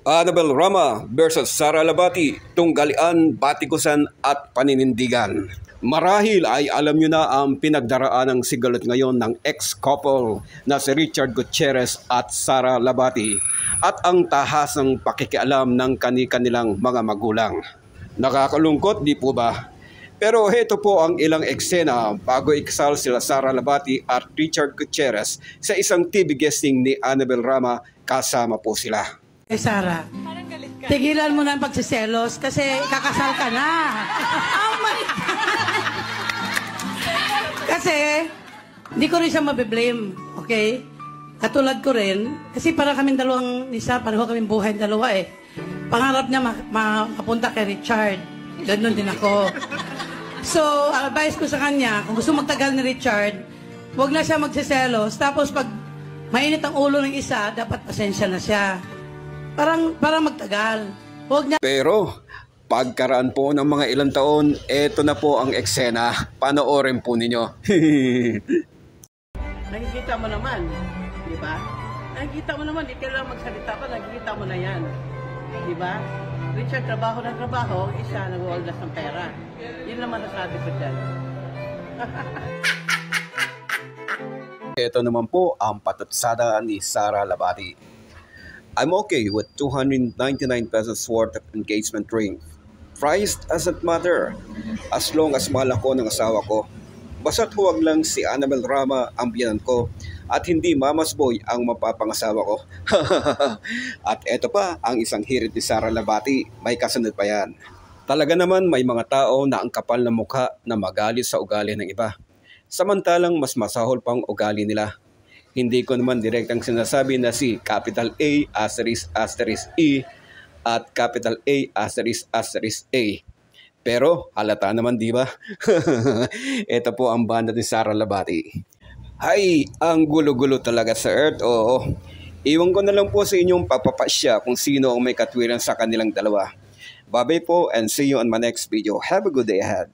Annabel Rama versus Sara Labati, tunggalian, batikusan at paninindigan. Marahil ay alam nyo na ang pinagdaraan ng sigalot ngayon ng ex-couple na si Richard Gutierrez at Sara Labati at ang tahasang pakikialam ng kanilang mga magulang. Nakakalungkot, di po ba? Pero heto po ang ilang eksena bago ikasal sila Sara Labati at Richard Gutierrez sa isang TV guesting ni Annabel Rama, kasama po sila. Sara, tigilan mo na ang pagsiselos kasi kakasal ka na. Oh my God! Kasi, hindi ko rin siya mabiblame, okay? Katulad ko rin, kasi para kaming dalawang isa, pareho kaming buhay dalawa eh. Pangarap niya mapunta kay Richard. Ganun din ako. So, advice ko sa kanya, kung gusto magtagal ni Richard, huwag na siya magsiselos. Tapos pag mainit ang ulo ng isa, dapat pasensya na siya. Parang magtagal. Huwag niya. Pero pagkaraan po ng mga ilang taon, eto na po ang eksena. Panoorin po ninyo. Nakikita mo naman, di ba? Nakikita mo naman, di kailangan magsalita pa, nakikita mo na yan. Di ba? Richard, trabaho ng trabaho, isa nag-uoldas ng pera. Yun naman nasabi ko dyan. Ito naman po ang patutsada ni Sara Labati. I'm okay with 299 pesos worth of engagement ring. Price doesn't matter as long as mahal ako ng asawa ko. Basta't huwag lang si Annabel Rama ang biyanan ko at hindi Mama's Boy ang mapapangasawa ko. At eto pa ang isang hirit ni Sara Labati, may kasunod pa yan. Talaga naman may mga tao na ang kapal na mukha na magalit sa ugali ng iba. Samantalang mas masahol pang ugali nila. Hindi ko naman direktang sinasabi na si capital A asterisk E at capital A asterisk A. Pero halata naman, di ba? Ito po ang banda ni Sara Labati. Hay, ang gulo-gulo talaga sa Earth. Oo. Iwan ko na lang po sa inyong papapasya kung sino ang may katwiran sa kanilang dalawa. Bye-bye po and see you on my next video. Have a good day ahead.